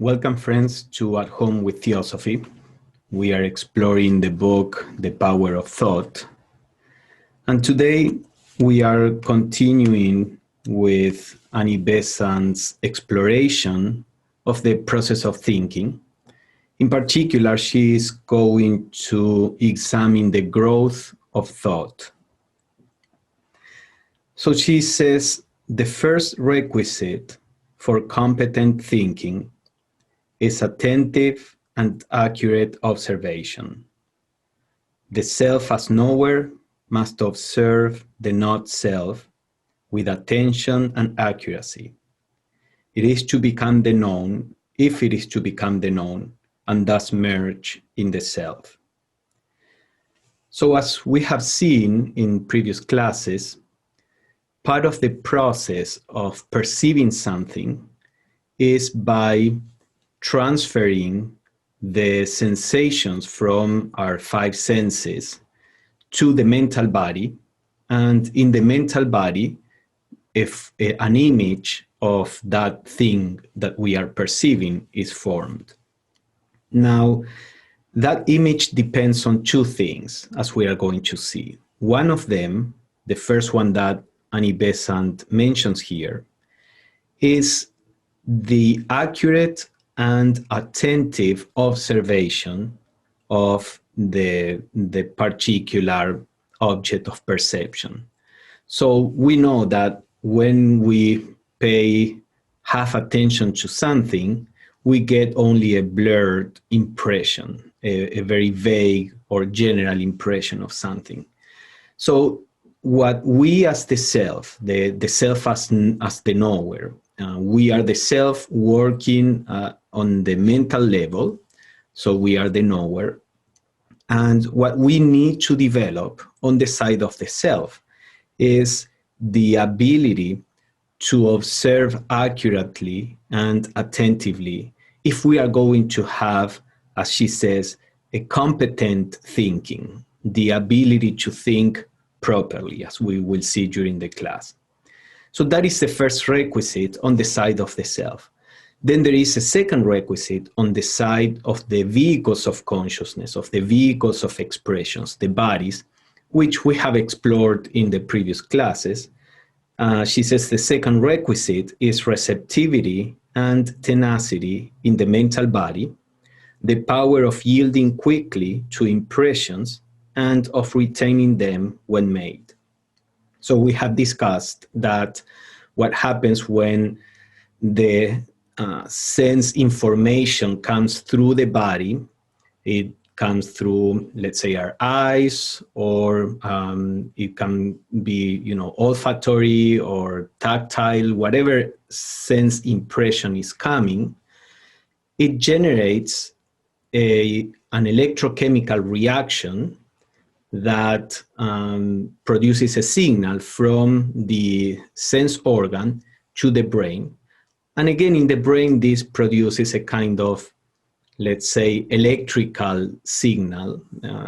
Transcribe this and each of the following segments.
Welcome, friends, to At Home with Theosophy. We are exploring the book, The Power of Thought. And today we are continuing with Annie Besant's exploration of the process of thinking. In particular, she is going to examine the growth of thought. So she says, the first requisite for competent thinking is attentive and accurate observation. The self as knower must observe the not self with attention and accuracy. It is to become the known, if it is to become the known, and thus merge in the self. So as we have seen in previous classes, part of the process of perceiving something is by transferring the sensations from our five senses to the mental body, and in the mental body, if an image of that thing that we are perceiving is formed. Now, that image depends on two things, as we are going to see. One of them, the first one that Annie Besant mentions here, is the accurate and attentive observation of the particular object of perception. So we know that when we pay half attention to something, we get only a blurred impression, a very vague or general impression of something. So what we as the self, the self as the knower, we are the self working on the mental level, so we are the knower. And what we need to develop on the side of the self is the ability to observe accurately and attentively if we are going to have, as she says, a competent thinking, the ability to think properly, as we will see during the class. So that is the first requisite on the side of the self. Then there is a second requisite on the side of the vehicles of consciousness, of the vehicles of expressions, the bodies, which we have explored in the previous classes. She says the second requisite is receptivity and tenacity in the mental body, the power of yielding quickly to impressions and of retaining them when made. So we have discussed that what happens when the sense information comes through the body, it comes through, let's say, our eyes, or it can be, olfactory or tactile, whatever sense impression is coming, it generates an electrochemical reaction that produces a signal from the sense organ to the brain. And again, in the brain, this produces a kind of, let's say, electrical signal.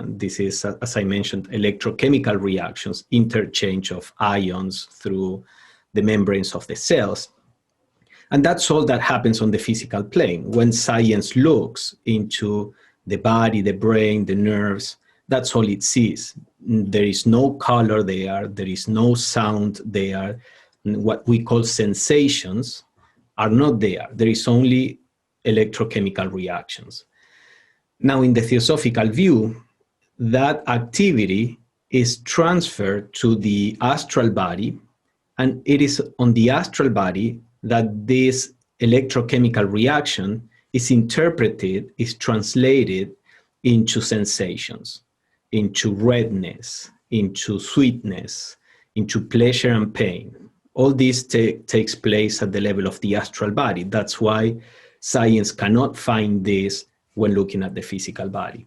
This is, as I mentioned, electrochemical reactions, interchange of ions through the membranes of the cells. And that's all that happens on the physical plane. When science looks into the body, the brain, the nerves, that's all it sees. There is no color there. There is no sound there. What we call sensations are not there. There is only electrochemical reactions. Now, in the Theosophical view, that activity is transferred to the astral body, and it is on the astral body that this electrochemical reaction is interpreted, is translated into sensations, into redness, into sweetness, into pleasure and pain. All this takes place at the level of the astral body. That's why science cannot find this when looking at the physical body.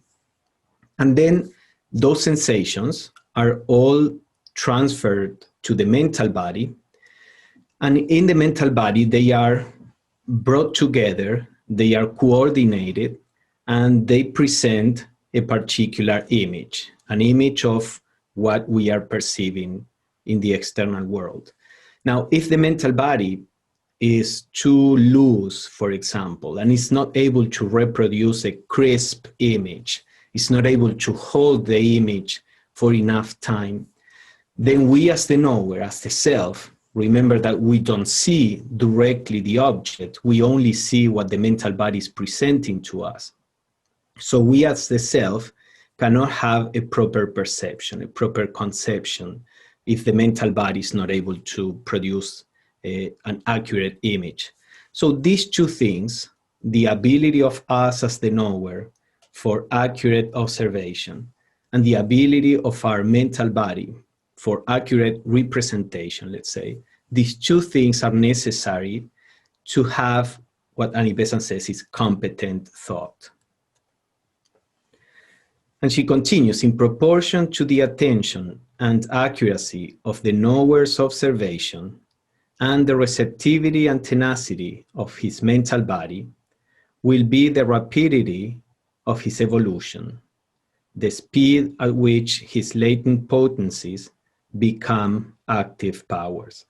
And then those sensations are all transferred to the mental body. And in the mental body, they are brought together, they are coordinated, and they present a particular image, an image of what we are perceiving in the external world. Now, if the mental body is too loose, for example, and is not able to reproduce a crisp image, is not able to hold the image for enough time, then we as the knower, as the self, remember that we don't see directly the object, we only see what the mental body is presenting to us. So we as the self cannot have a proper perception, a proper conception, if the mental body is not able to produce an accurate image. So these two things, the ability of us as the knower for accurate observation and the ability of our mental body for accurate representation, let's say, these two things are necessary to have what Annie Besant says is competent thought. And she continues, in proportion to the attention and accuracy of the knower's observation and the receptivity and tenacity of his mental body will be the rapidity of his evolution, the speed at which his latent potencies become active powers.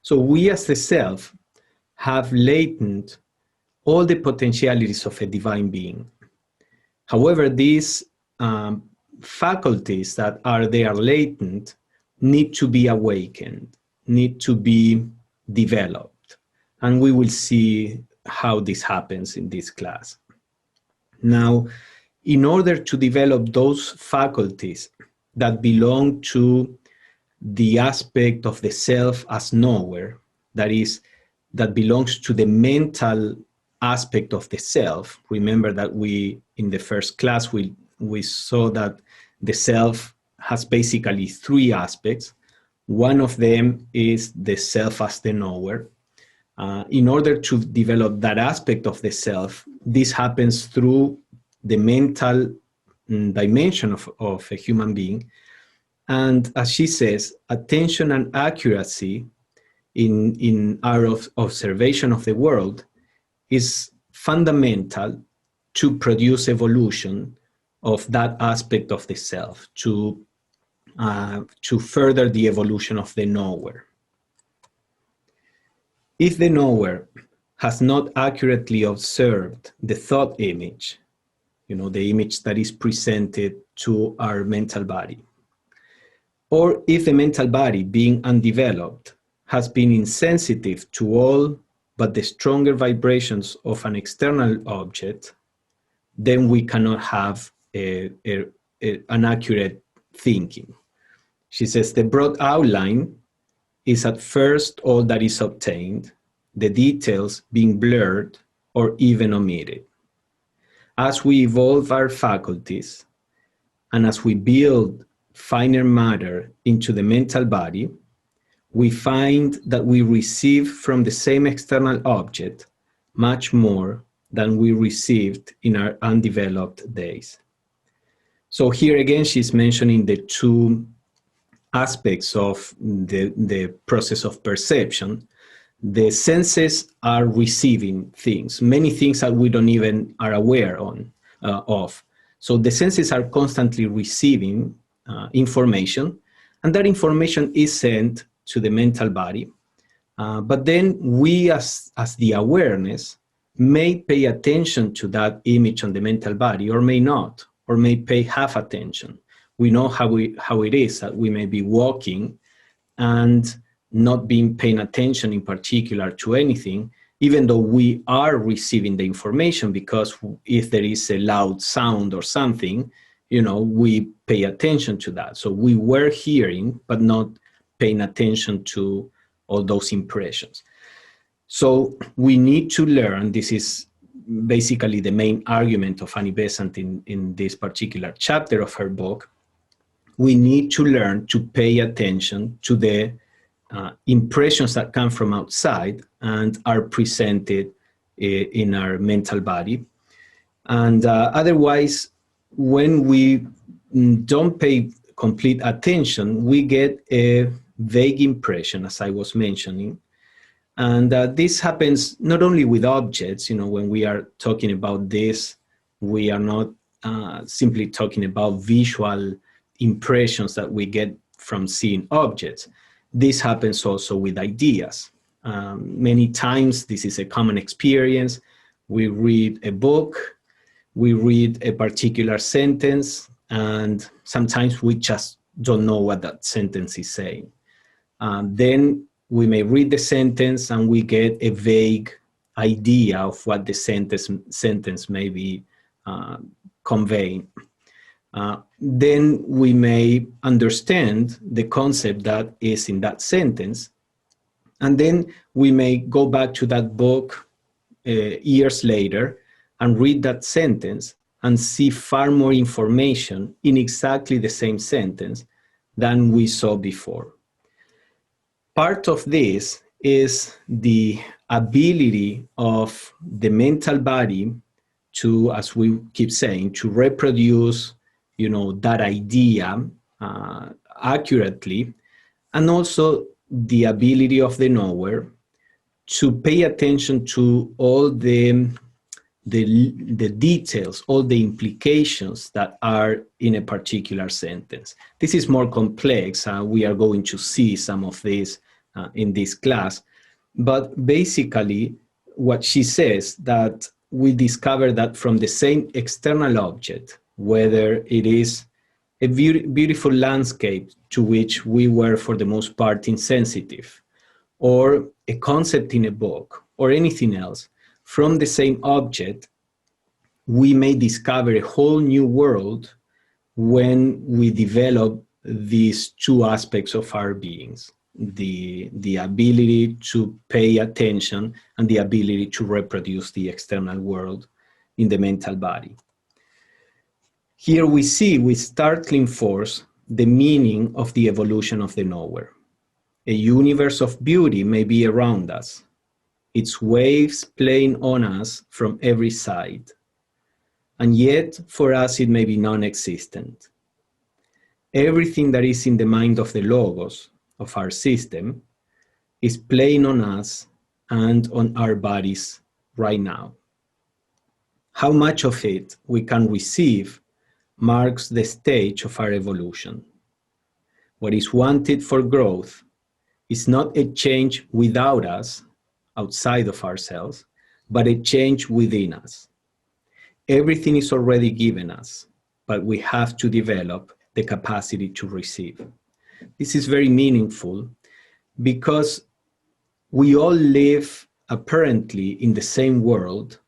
So we as the self have latent all the potentialities of a divine being. However, these faculties that are there latent need to be awakened, need to be developed. And we will see how this happens in this class. Now, in order to develop those faculties that belong to the aspect of the self as knower, that is, that belongs to the mental aspect of the self. Remember that in the first class, we saw that the self has basically three aspects. One of them is the self as the knower. In order to develop that aspect of the self, this happens through the mental dimension of a human being. And as she says, attention and accuracy in our observation of the world is fundamental to produce evolution of that aspect of the self, to further the evolution of the knower. If the knower has not accurately observed the thought image, the image that is presented to our mental body, or if the mental body, being undeveloped, has been insensitive to all but the stronger vibrations of an external object, then we cannot have an accurate thinking. She says the broad outline is at first all that is obtained, the details being blurred or even omitted. As we evolve our faculties and as we build finer matter into the mental body, we find that we receive from the same external object much more than we received in our undeveloped days. So here again, she's mentioning the two aspects of the process of perception. The senses are receiving things, many things that we don't even are aware of. So the senses are constantly receiving information, and that information is sent to the mental body. But then we as the awareness may pay attention to that image on the mental body or may not, or may pay half attention. We know how it is that we may be walking and not being paying attention in particular to anything, even though we are receiving the information, because if there is a loud sound or something, we pay attention to that. So we were hearing, but not paying attention to all those impressions. So we need to learn, this is basically the main argument of Annie Besant in this particular chapter of her book, we need to learn to pay attention to the impressions that come from outside and are presented in our mental body. And otherwise, when we don't pay complete attention, we get a vague impression, as I was mentioning. And this happens not only with objects, when we are talking about this, we are not simply talking about visual impressions that we get from seeing objects. This happens also with ideas. Many times, this is a common experience. We read a book, we read a particular sentence, and sometimes we just don't know what that sentence is saying. Then we may read the sentence and we get a vague idea of what the sentence may be conveying. Then we may understand the concept that is in that sentence, and then we may go back to that book years later and read that sentence and see far more information in exactly the same sentence than we saw before. Part of this is the ability of the mental body to, as we keep saying, to reproduce, that idea accurately, and also the ability of the knower to pay attention to all the details, all the implications that are in a particular sentence. This is more complex. We are going to see some of this in this class. But basically, what she says, that we discover that from the same external object, whether it is a beautiful landscape to which we were for the most part insensitive, or a concept in a book, or anything else, from the same object, we may discover a whole new world when we develop these two aspects of our beings, the ability to pay attention and the ability to reproduce the external world in the mental body. Here we see with startling force the meaning of the evolution of the knower. A universe of beauty may be around us, its waves playing on us from every side. And yet, for us, it may be non-existent. Everything that is in the mind of the logos, of our system, is playing on us and on our bodies right now. How much of it we can receive marks the stage of our evolution. What is wanted for growth is not a change without us, outside of ourselves, but a change within us. Everything is already given us, but we have to develop the capacity to receive. This is very meaningful because we all live apparently in the same world,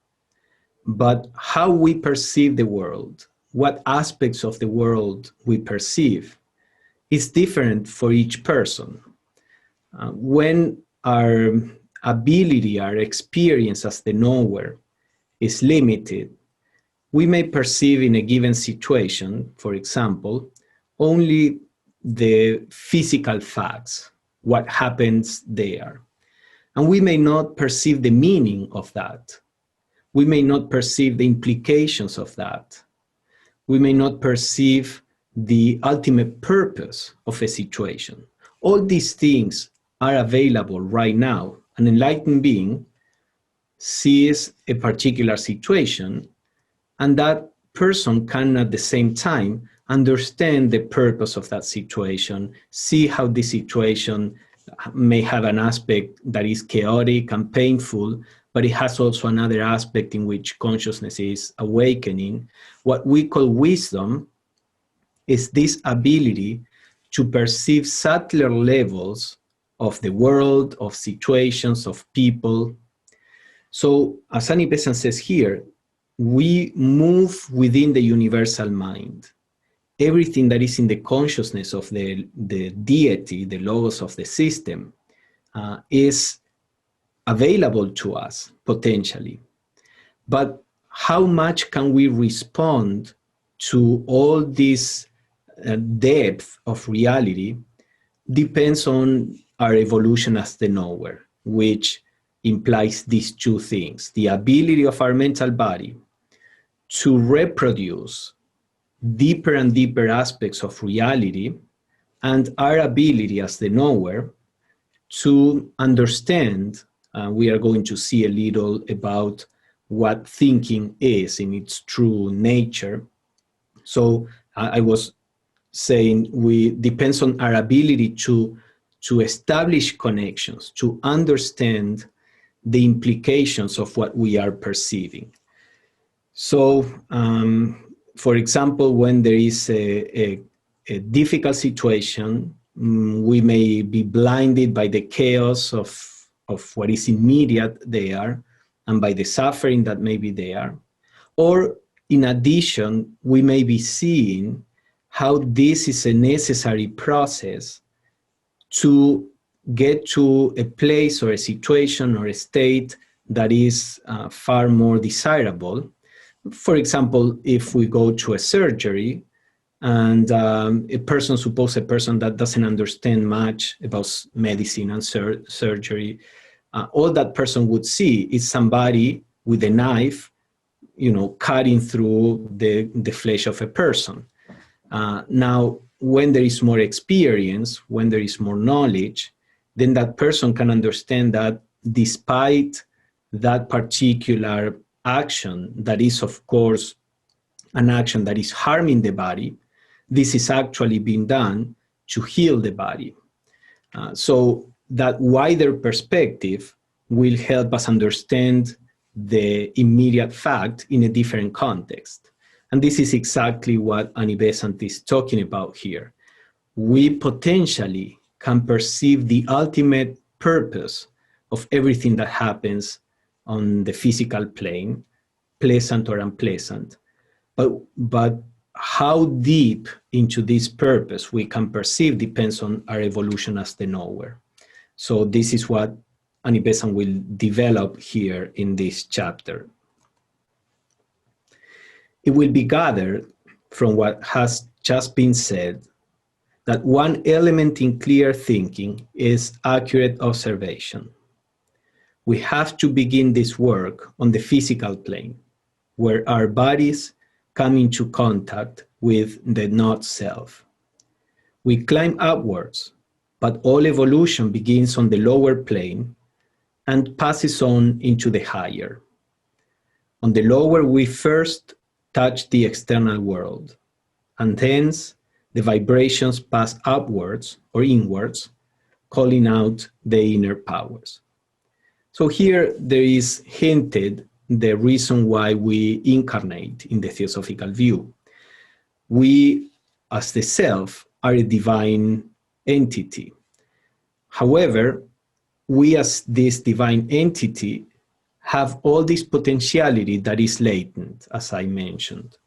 but how we perceive the world, what aspects of the world we perceive, is different for each person. When our ability, our experience as the knower is limited, we may perceive in a given situation, for example, only the physical facts, what happens there. And we may not perceive the meaning of that. We may not perceive the implications of that. We may not perceive the ultimate purpose of a situation. All these things are available right now. An enlightened being sees a particular situation, and that person can at the same time understand the purpose of that situation, see how the situation may have an aspect that is chaotic and painful, but it has also another aspect in which consciousness is awakening. What we call wisdom is this ability to perceive subtler levels of the world, of situations, of people. So, as Annie Besant says here, we move within the universal mind. Everything that is in the consciousness of the deity, the logos of the system, is available to us, potentially. But how much can we respond to all this depth of reality depends on our evolution as the knower, which implies these two things: the ability of our mental body to reproduce deeper and deeper aspects of reality, and our ability as the knower to understand. We are going to see a little about what thinking is in its true nature. So I was saying depends on our ability to to establish connections, to understand the implications of what we are perceiving. So, for example, when there is a difficult situation, we may be blinded by the chaos of what is immediate there and by the suffering that may be there. Or in addition, we may be seeing how this is a necessary process to get to a place or a situation or a state that is far more desirable. For example, if we go to a surgery and a person, suppose a person that doesn't understand much about medicine and surgery, all that person would see is somebody with a knife, cutting through the flesh of a person. Now, when there is more experience, when there is more knowledge, then that person can understand that despite that particular action, that is, of course, an action that is harming the body, this is actually being done to heal the body. So that wider perspective will help us understand the immediate fact in a different context. And this is exactly what Annie Besant is talking about here. We potentially can perceive the ultimate purpose of everything that happens on the physical plane, pleasant or unpleasant. But how deep into this purpose we can perceive depends on our evolution as the knower. So this is what Annie Besant will develop here in this chapter. It will be gathered from what has just been said that one element in clear thinking is accurate observation. We have to begin this work on the physical plane, where our bodies come into contact with the not self. We climb upwards, but all evolution begins on the lower plane and passes on into the higher. On the lower, we first touch the external world, and hence the vibrations pass upwards or inwards, calling out the inner powers. So here there is hinted the reason why we incarnate in the Theosophical view. We, as the self, are a divine entity. However, we as this divine entity have all this potentiality that is latent, as I mentioned.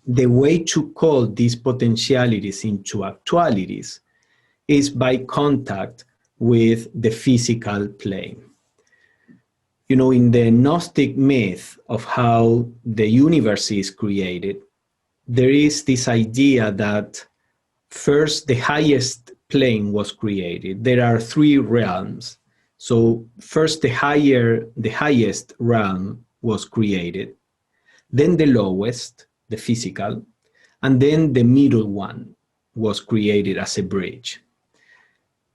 The way to call these potentialities into actualities is by contact with the physical plane. In the Gnostic myth of how the universe is created, there is this idea that first the highest plane was created. There are three realms. So first the highest realm was created, then the lowest, the physical, and then the middle one was created as a bridge.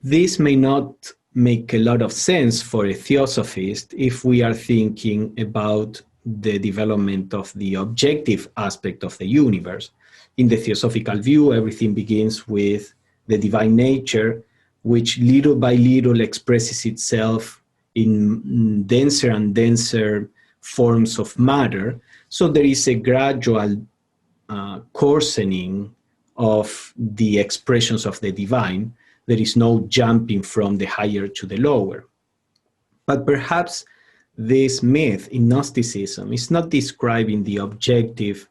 This may not make a lot of sense for a theosophist if we are thinking about the development of the objective aspect of the universe. In the Theosophical view, everything begins with the divine nature, which little by little expresses itself in denser and denser forms of matter. So there is a gradual coarsening of the expressions of the divine. There is no jumping from the higher to the lower. But perhaps this myth in Gnosticism is not describing the objective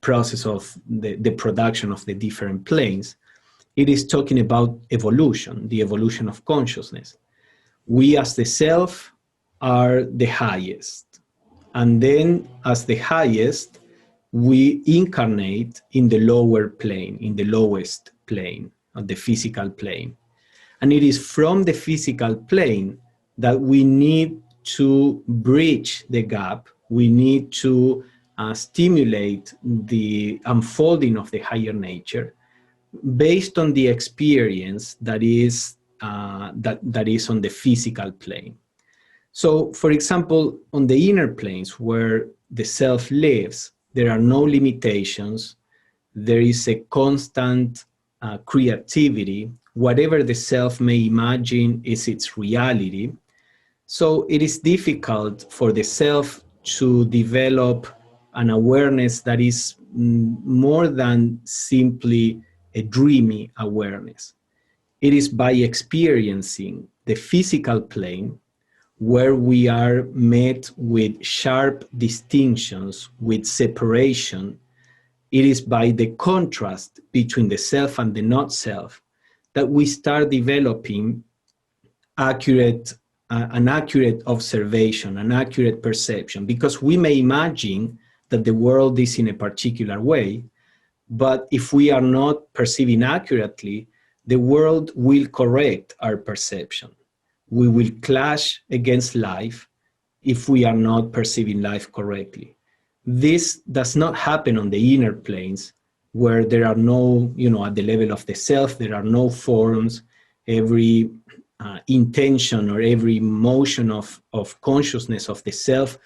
process of the production of the different planes. It is talking about evolution, the evolution of consciousness. We as the self are the highest. And then as the highest, we incarnate in the lower plane, in the lowest plane, on the physical plane. And it is from the physical plane that we need to bridge the gap. We need to stimulate the unfolding of the higher nature based on the experience that is that is on the physical plane. So, for example, on the inner planes where the self lives, there are no limitations. There is a constant creativity, whatever the self may imagine is its reality. So it is difficult for the self to develop an awareness that is more than simply a dreamy awareness. It is by experiencing the physical plane where we are met with sharp distinctions, with separation. It is by the contrast between the self and the not self that we start developing an accurate observation, an accurate perception, because we may imagine that the world is in a particular way, but if we are not perceiving accurately, the world will correct our perception. We will clash against life if we are not perceiving life correctly. This does not happen on the inner planes where there are no, at the level of the self, there are no forms. Every intention or every motion of consciousness of the self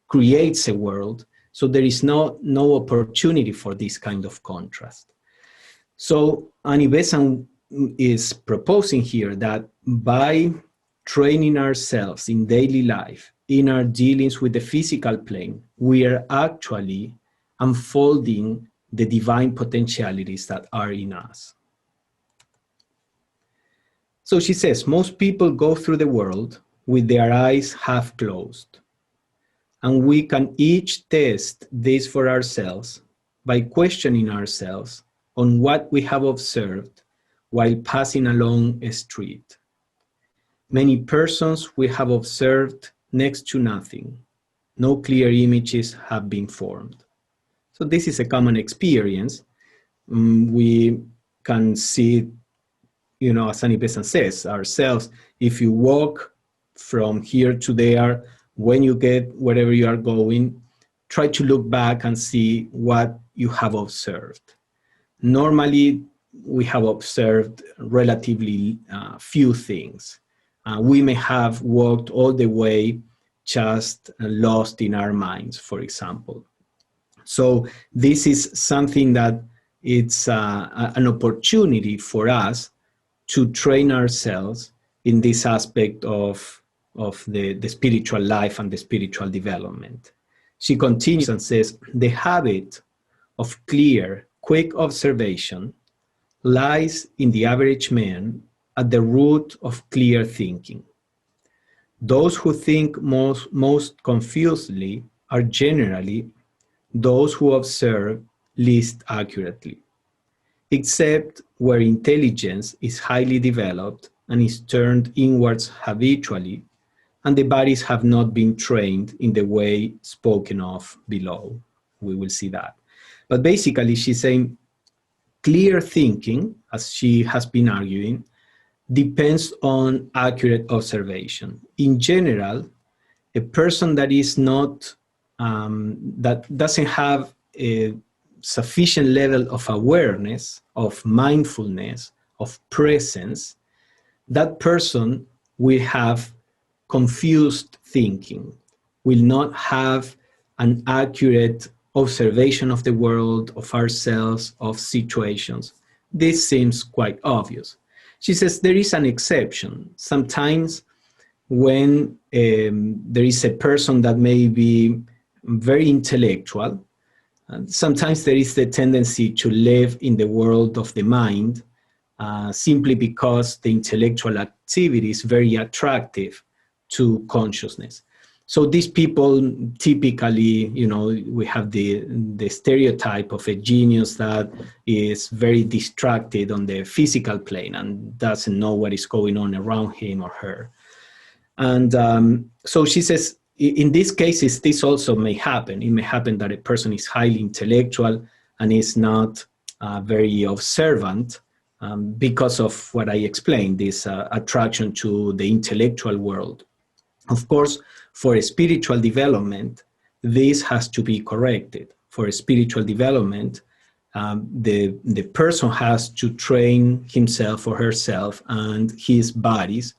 creates a world. So there is no opportunity for this kind of contrast. So Annie Besant is proposing here that by training ourselves in daily life, in our dealings with the physical plane, we are actually unfolding the divine potentialities that are in us. So she says, most people go through the world with their eyes half closed. And we can each test this for ourselves by questioning ourselves on what we have observed while passing along a street. Many persons we have observed next to nothing. No clear images have been formed. So this is a common experience. We can see, as Annie Besant says, ourselves, if you walk from here to there, when you get wherever you are going, try to look back and see what you have observed. Normally, we have observed relatively few things. We may have walked all the way just lost in our minds, for example. So this is something that it's an opportunity for us to train ourselves in this aspect of the spiritual life and the spiritual development. She continues and says, the habit of clear, quick observation lies in the average man at the root of clear thinking. Those who think most confusedly are generally those who observe least accurately, except where intelligence is highly developed and is turned inwards habitually, and the bodies have not been trained in the way spoken of below. We will see that. But basically, she's saying clear thinking, as she has been arguing, depends on accurate observation. In general, a person that is not, that doesn't have a sufficient level of awareness, of mindfulness, of presence, that person will have confused thinking, will not have an accurate observation of the world, of ourselves, of situations. This seems quite obvious. She says there is an exception. Sometimes when there is a person that may be very intellectual, sometimes there is the tendency to live in the world of the mind simply because the intellectual activity is very attractive to consciousness. So these people typically, we have the stereotype of a genius that is very distracted on the physical plane and doesn't know what is going on around him or her. And so she says, in these cases, this also may happen. It may happen that a person is highly intellectual and is not very observant because of what I explained, this attraction to the intellectual world. Of course, for a spiritual development, this has to be corrected. For a spiritual development, the person has to train himself or herself and his bodies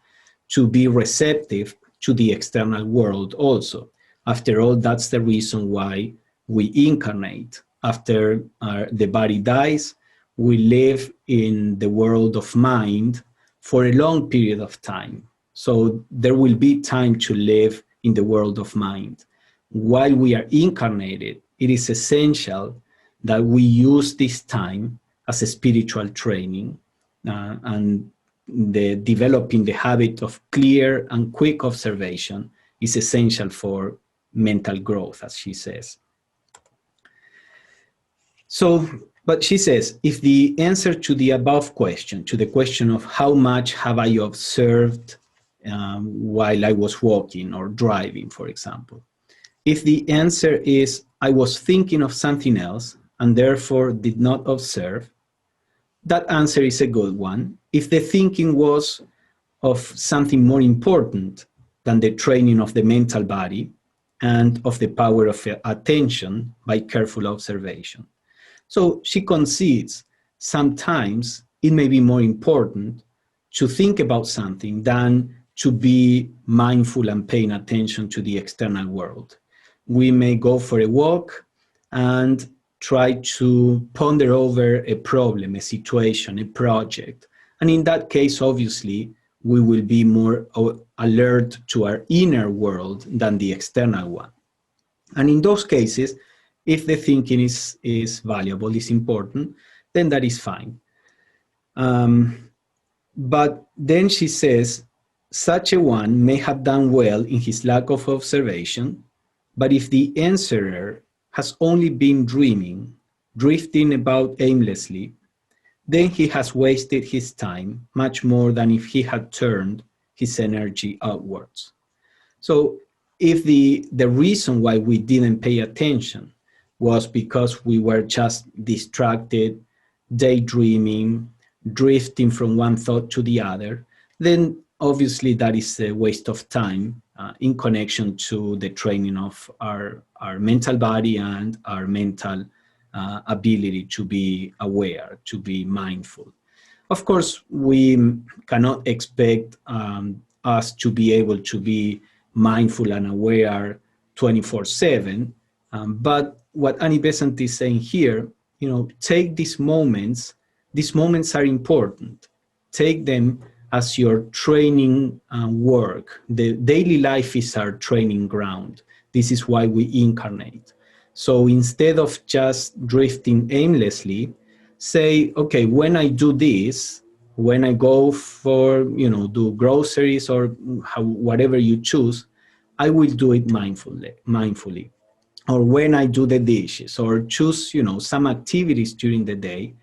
to be receptive to the external world also. After all, that's the reason why we incarnate. After the body dies, we live in the world of mind for a long period of time. So there will be time to live in the world of mind. While we are incarnated, it is essential that we use this time as a spiritual training, and the developing the habit of clear and quick observation is essential for mental growth, as she says. So, but she says, if the answer to the above question, to the question of how much have I observed while I was walking or driving, for example, if the answer is I was thinking of something else and therefore did not observe, that answer is a good one. If the thinking was of something more important than the training of the mental body and of the power of attention by careful observation. So she concedes sometimes it may be more important to think about something than to be mindful and paying attention to the external world. We may go for a walk and try to ponder over a problem, a situation, a project. And in that case, obviously, we will be more alert to our inner world than the external one. And in those cases, if the thinking is valuable, is important, then that is fine. But then she says, such a one may have done well in his lack of observation, but if the answerer has only been dreaming, drifting about aimlessly, then he has wasted his time much more than if he had turned his energy outwards. So if the reason why we didn't pay attention was because we were just distracted, daydreaming, drifting from one thought to the other, then obviously that is a waste of time in connection to the training of our mental body and our mental ability to be aware, to be mindful. Of course, we cannot expect us to be able to be mindful and aware 24/7. But what Annie Besant is saying here, take these moments. These moments are important. Take them as your training work. The daily life is our training ground. This is why we incarnate. So instead of just drifting aimlessly, say, okay, when I do this, when I go for, do groceries or whatever you choose, I will do it mindfully. Or when I do the dishes, or choose, some activities during the day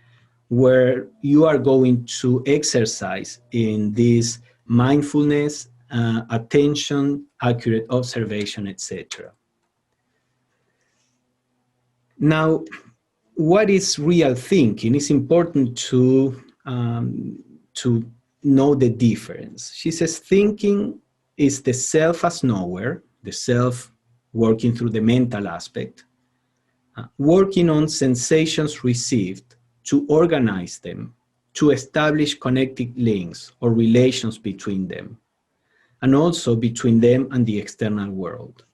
where you are going to exercise in this mindfulness, attention, accurate observation, etc. Now, what is real thinking? It's important to know the difference. She says thinking is the self as knower, the self working through the mental aspect, working on sensations received to organize them, to establish connected links or relations between them, and also between them and the external world.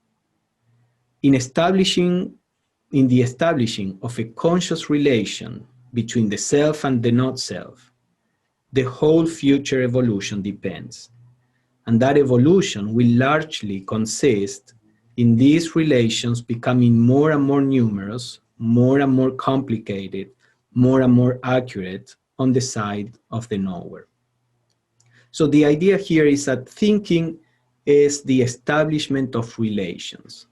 In the establishing of a conscious relation between the self and the not self, the whole future evolution depends. And that evolution will largely consist in these relations becoming more and more numerous, more and more complicated, more and more accurate on the side of the knower. So the idea here is that thinking is the establishment of relations.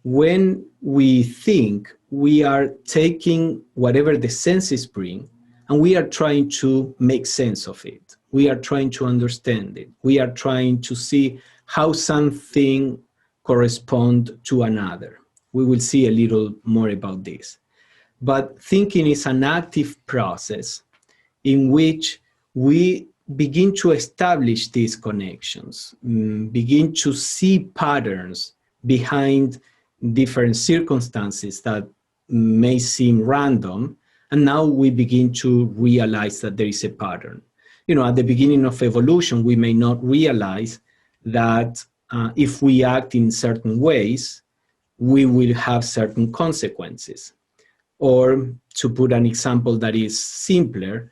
When we think, we are taking whatever the senses bring and we are trying to make sense of it. We are trying to understand it. We are trying to see how something corresponds to another. We will see a little more about this. But thinking is an active process in which we begin to establish these connections, begin to see patterns behind different circumstances that may seem random, and now we begin to realize that there is a pattern. At the beginning of evolution, we may not realize that if we act in certain ways, we will have certain consequences. Or to put an example that is simpler,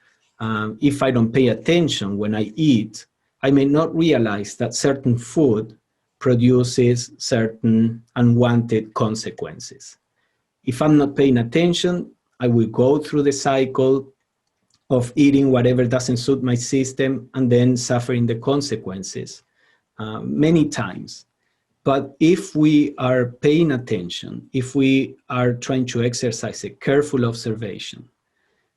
if I don't pay attention when I eat, I may not realize that certain food produces certain unwanted consequences. If I'm not paying attention, I will go through the cycle of eating whatever doesn't suit my system and then suffering the consequences many times. But if we are paying attention, if we are trying to exercise a careful observation,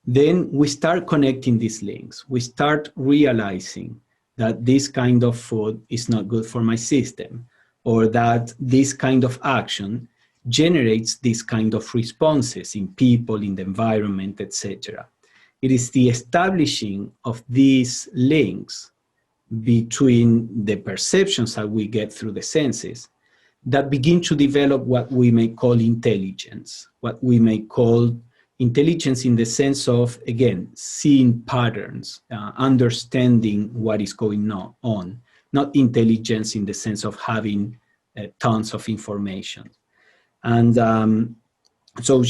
then we start connecting these links. We start realizing that this kind of food is not good for my system, or that this kind of action generates this kind of responses in people, in the environment, etc. It is the establishing of these links between the perceptions that we get through the senses that begin to develop what we may call intelligence, what we may call intelligence in the sense of, again, seeing patterns, understanding what is going on, not intelligence in the sense of having tons of information. And so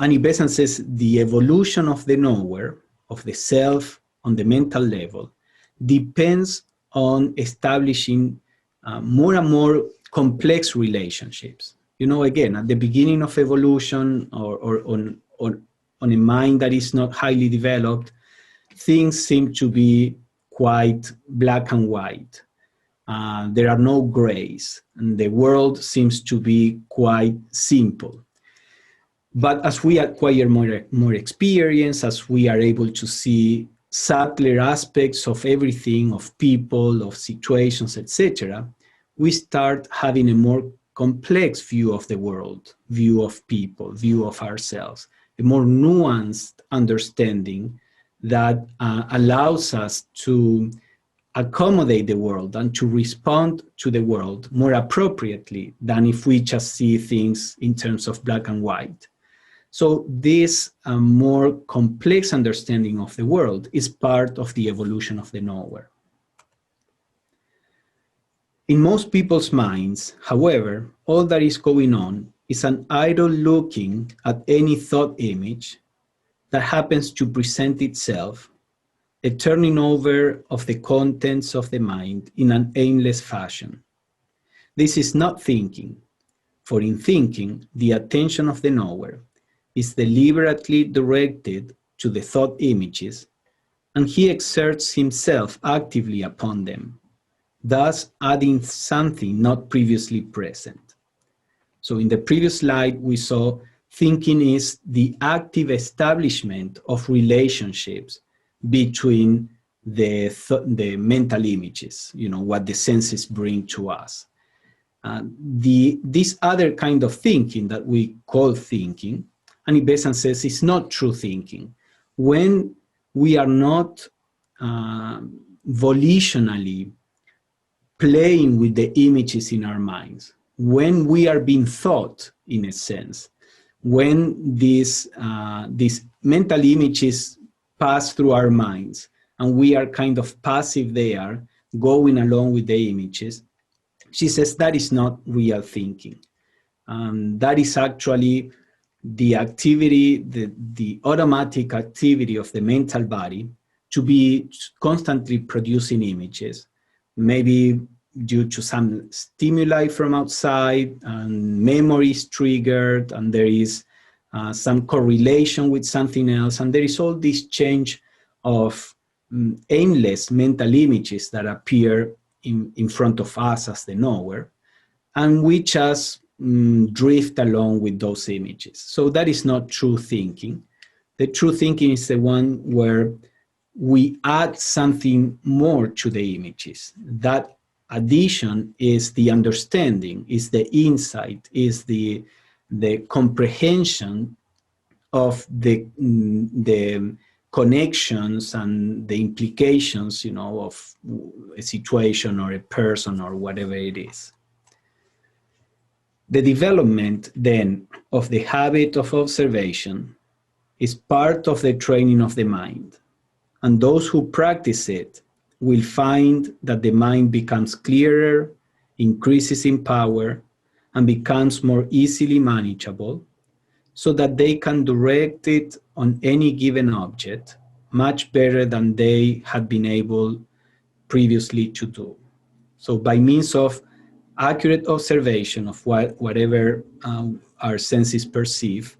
Annie Besant says the evolution of the knower, of the self on the mental level, depends on establishing more and more complex relationships. You know, again, at the beginning of evolution or on a mind that is not highly developed, things seem to be quite black and white. There are no grays, and the world seems to be quite simple. But as we acquire more experience, as we are able to see subtler aspects of everything, of people, of situations, etc., we start having a more complex view of the world, view of people, view of ourselves, a more nuanced understanding that allows us to accommodate the world and to respond to the world more appropriately than if we just see things in terms of black and white. So this more complex understanding of the world is part of the evolution of the knower. In most people's minds, however, all that is going on is an idle looking at any thought image that happens to present itself, a turning over of the contents of the mind in an aimless fashion. This is not thinking, for in thinking, the attention of the knower is deliberately directed to the thought images, and he exerts himself actively upon them, thus adding something not previously present. So in the previous slide, we saw thinking is the active establishment of relationships between the mental images, you know, what the senses bring to us. This other kind of thinking that we call thinking, Annie Besant says, is not true thinking. When we are not volitionally playing with the images in our minds, when we are being thought, in a sense, when these mental images pass through our minds and we are kind of passive there, going along with the images, she says that is not real thinking. That is actually the activity, the automatic activity of the mental body to be constantly producing images, maybe due to some stimuli from outside, and memory is triggered, and there is some correlation with something else, and there is all this change of aimless mental images that appear in front of us as the knower, and we just drift along with those images. So that is not true thinking. The true thinking is the one where we add something more to the images. That addition is the understanding, is the insight, is the comprehension of the connections and the implications, you know, of a situation or a person or whatever it is. The development, then, of the habit of observation is part of the training of the mind, and those who practice it will find that the mind becomes clearer, increases in power, and becomes more easily manageable, so that they can direct it on any given object much better than they had been able previously to do. So by means of accurate observation of whatever our senses perceive,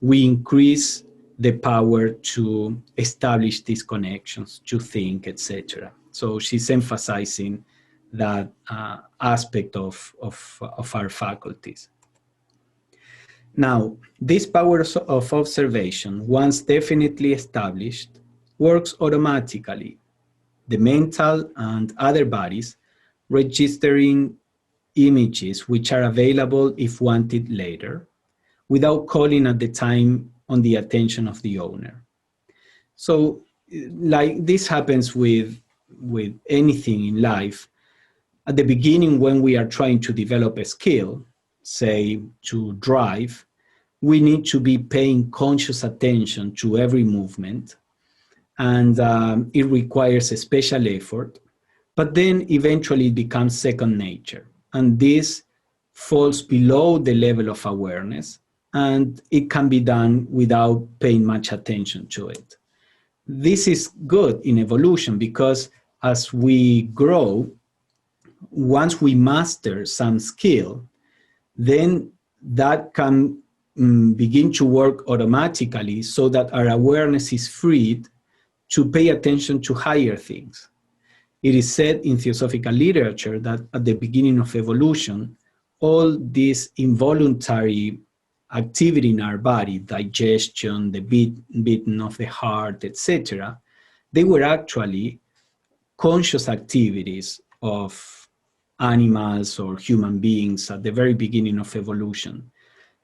we increase the power to establish these connections, to think, etc. So she's emphasizing that aspect of our faculties. Now, this power of observation, once definitely established, works automatically. The mental and other bodies registering images which are available if wanted later, without calling at the time on the attention of the owner. So, like this happens with anything in life. At the beginning, when we are trying to develop a skill, say to drive, we need to be paying conscious attention to every movement, and it requires a special effort. But then eventually it becomes second nature, and this falls below the level of awareness, and it can be done without paying much attention to it. This is good in evolution because as we grow, once we master some skill, then that can begin to work automatically so that our awareness is freed to pay attention to higher things. It is said in Theosophical literature that at the beginning of evolution, all this involuntary activity in our body, digestion, the beating of the heart, etc., they were actually conscious activities of animals or human beings at the very beginning of evolution.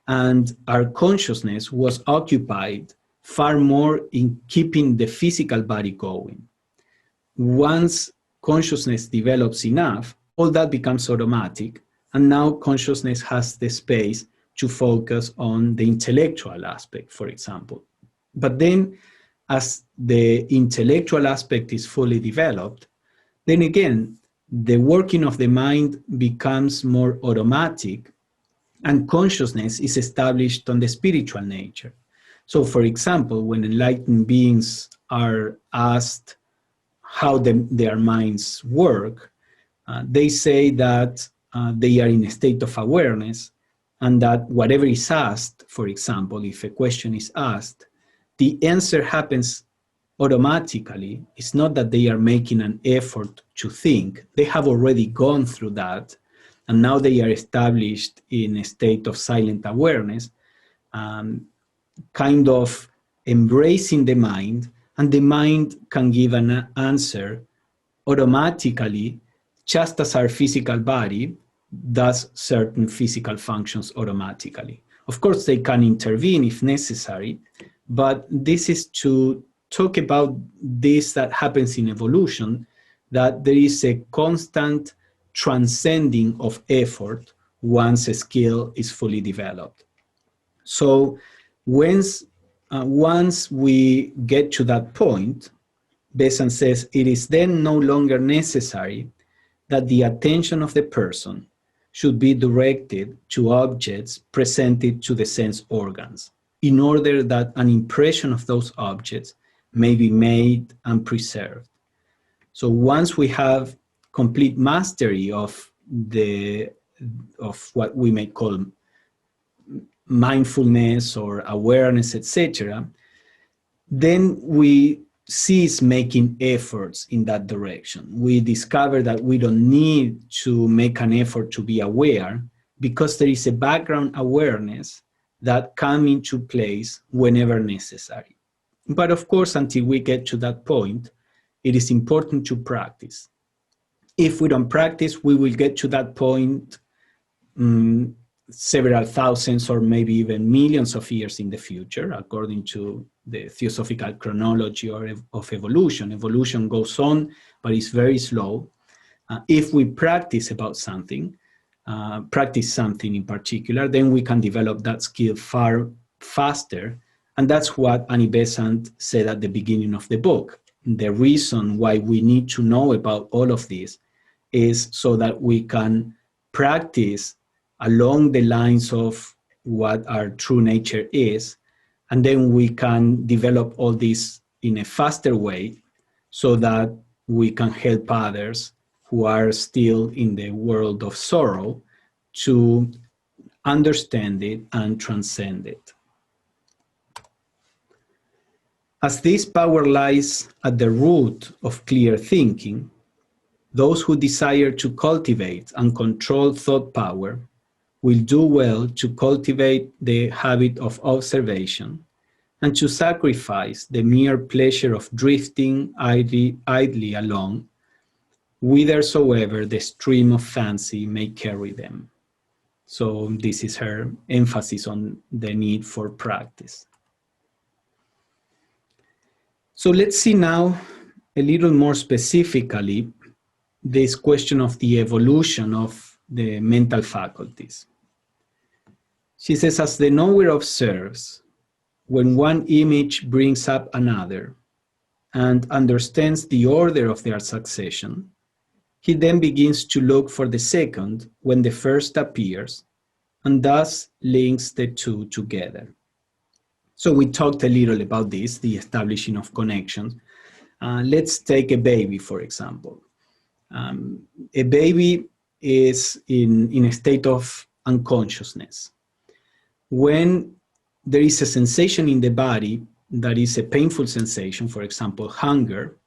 And our consciousness was occupied far more in keeping the physical body going. Once consciousness develops enough, all that becomes automatic, and now consciousness has the space to focus on the intellectual aspect, for example. But then, as the intellectual aspect is fully developed, then again, the working of the mind becomes more automatic, and consciousness is established on the spiritual nature. So, for example, when enlightened beings are asked how their minds work, they say that they are in a state of awareness, and that whatever is asked, for example, if a question is asked, the answer happens automatically. It's not that they are making an effort to think. They have already gone through that, and now they are established in a state of silent awareness, kind of embracing the mind, and the mind can give an answer automatically, just as our physical body does certain physical functions automatically. Of course, they can intervene if necessary, but this is to talk about this that happens in evolution, that there is a constant transcending of effort once a skill is fully developed. So once we get to that point, Besant says, it is then no longer necessary that the attention of the person should be directed to objects presented to the sense organs, in order that an impression of those objects may be made and preserved. So once we have complete mastery of what we may call mindfulness or awareness, etc., then we cease making efforts in that direction. We discover that we don't need to make an effort to be aware, because there is a background awareness that comes into place whenever necessary. But of course, until we get to that point, it is important to practice. If we don't practice, we will get to that point several thousands or maybe even millions of years in the future, according to the Theosophical chronology of evolution. Evolution goes on, but it's very slow. If we practice about something, practice something in particular, then we can develop that skill far faster. And that's what Annie Besant said at the beginning of the book. The reason why we need to know about all of this is so that we can practice along the lines of what our true nature is, and then we can develop all this in a faster way so that we can help others who are still in the world of sorrow to understand it and transcend it. As this power lies at the root of clear thinking, those who desire to cultivate and control thought power will do well to cultivate the habit of observation and to sacrifice the mere pleasure of drifting idly along whithersoever the stream of fancy may carry them. So this is her emphasis on the need for practice. So let's see now a little more specifically this question of the evolution of the mental faculties. She says, as the knower observes, when one image brings up another and understands the order of their succession, he then begins to look for the second when the first appears, and thus links the two together. So we talked a little about this, the establishing of connections. Let's take a baby, for example. A baby is in a state of unconsciousness. When there is a sensation in the body that is a painful sensation, for example, hunger,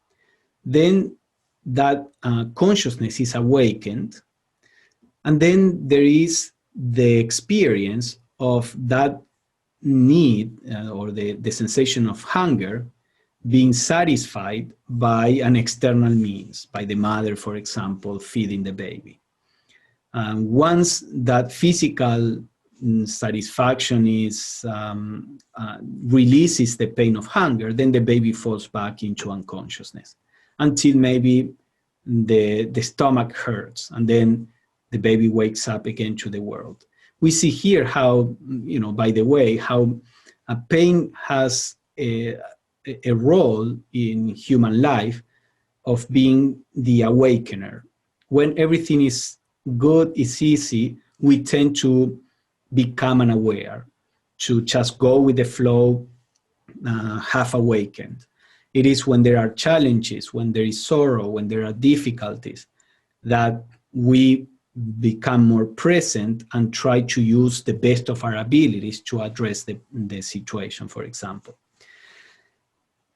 then that consciousness is awakened, and then there is the experience of that need or the sensation of hunger being satisfied by an external means, by the mother, for example, feeding the baby. Once that physical satisfaction is releases the pain of hunger, then the baby falls back into unconsciousness until maybe the stomach hurts, and then the baby wakes up again to the world. We see here how, by the way, how pain has a role in human life of being the awakener. When everything is good, is easy, we tend to become unaware, to just go with the flow, half awakened. It is when there are challenges, when there is sorrow, when there are difficulties, that we become more present and try to use the best of our abilities to address the situation, for example.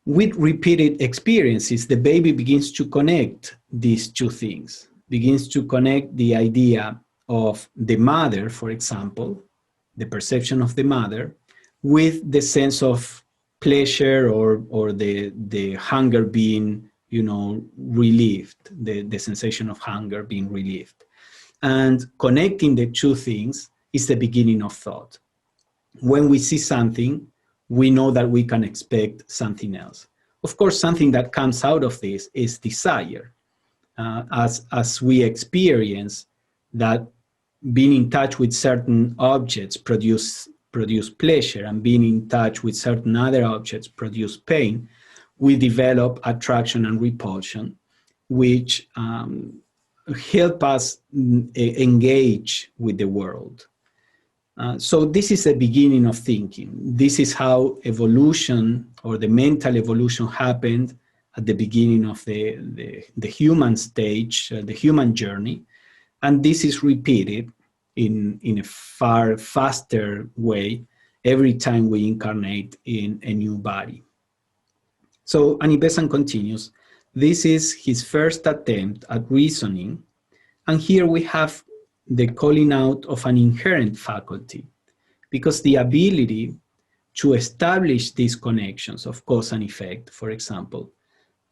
With repeated experiences, the baby begins to connect these two things, begins to connect the idea of the mother, for example, the perception of the mother, with the sense of pleasure or the hunger being, relieved, the sensation of hunger being relieved. And connecting the two things is the beginning of thought. When we see something, we know that we can expect something else. Of course, something that comes out of this is desire. As we experience that being in touch with certain objects produce pleasure, and being in touch with certain other objects produce pain, we develop attraction and repulsion, which help us engage with the world. So this is the beginning of thinking. This is how evolution, or the mental evolution, happened at the beginning of the human stage, the human journey. And this is repeated in a far faster way every time we incarnate in a new body. So Annie Besant continues, this is his first attempt at reasoning, and here we have the calling out of an inherent faculty, because the ability to establish these connections of cause and effect, for example,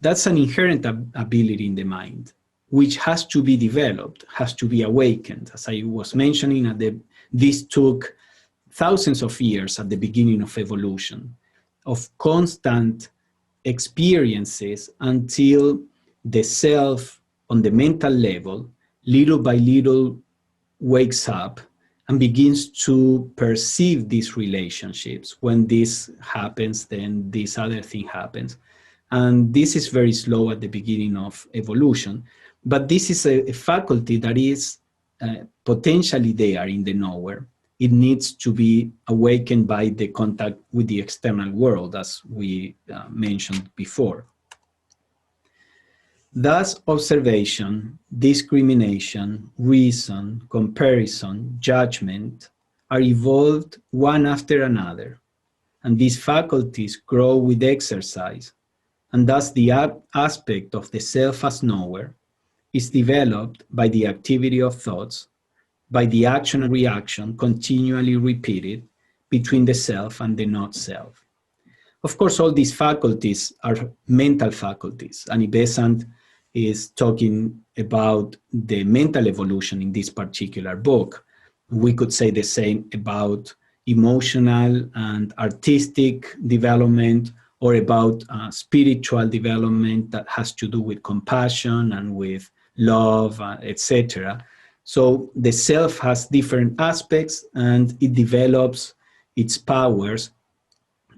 that's an inherent ability in the mind, which has to be developed, has to be awakened. As I was mentioning, this took thousands of years at the beginning of evolution, of constant experiences, until the self on the mental level, little by little, wakes up and begins to perceive these relationships. When this happens, then this other thing happens. And this is very slow at the beginning of evolution, but this is a faculty that is potentially there in the knower, it needs to be awakened by the contact with the external world, as we mentioned before. Thus, observation, discrimination, reason, comparison, judgment are evolved one after another, and these faculties grow with exercise, and thus the aspect of the self as knower is developed by the activity of thoughts, by the action and reaction continually repeated between the self and the not self. Of course, all these faculties are mental faculties. Annie Besant is talking about the mental evolution in this particular book. We could say the same about emotional and artistic development, or about spiritual development that has to do with compassion and with love, etc. So the self has different aspects, and it develops its powers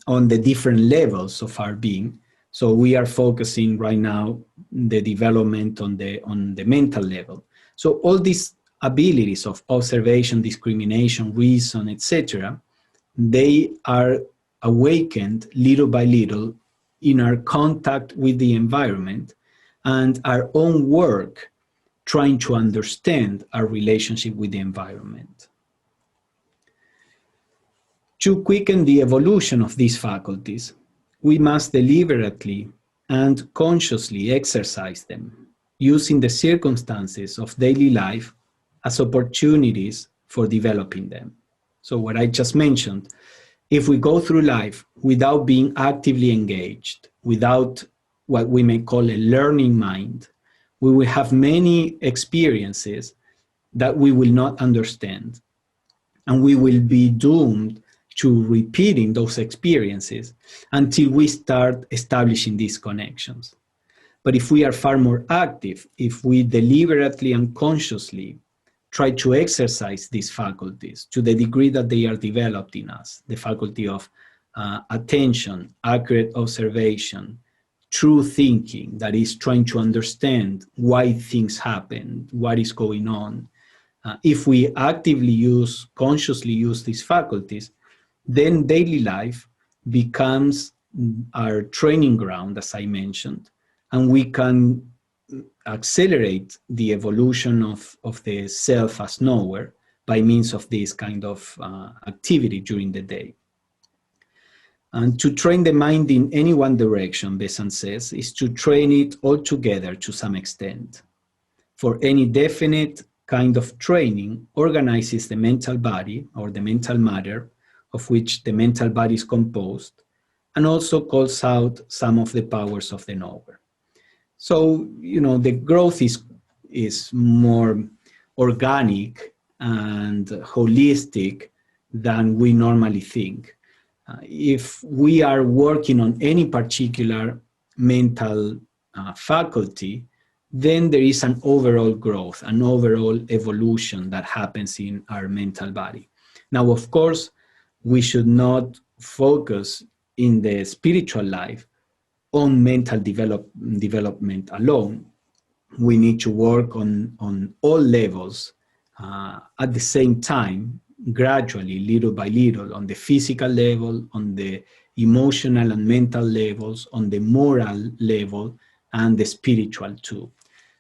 on the different levels of our being. So we are focusing right now the development on the mental level. So all these abilities of observation, discrimination, reason, etc., they are awakened little by little in our contact with the environment and our own work trying to understand our relationship with the environment. To quicken the evolution of these faculties, we must deliberately and consciously exercise them, using the circumstances of daily life as opportunities for developing them. So what I just mentioned, if we go through life without being actively engaged, without what we may call a learning mind, we will have many experiences that we will not understand, and we will be doomed to repeating those experiences until we start establishing these connections. But if we are far more active, if we deliberately and consciously try to exercise these faculties to the degree that they are developed in us, the faculty of attention, accurate observation, true thinking, that is trying to understand why things happen, what is going on. If we actively consciously use these faculties, then daily life becomes our training ground, as I mentioned, and we can accelerate the evolution of the self as knower by means of this kind of activity during the day. And to train the mind in any one direction, Besant says, is to train it altogether to some extent. For any definite kind of training organizes the mental body or the mental matter of which the mental body is composed, and also calls out some of the powers of the knower. So, the growth is more organic and holistic than we normally think. If we are working on any particular mental faculty, then there is an overall growth, an overall evolution that happens in our mental body. Now, of course, we should not focus in the spiritual life on mental development alone. We need to work on all levels at the same time, gradually, little by little, on the physical level, on the emotional and mental levels, on the moral level, and the spiritual too.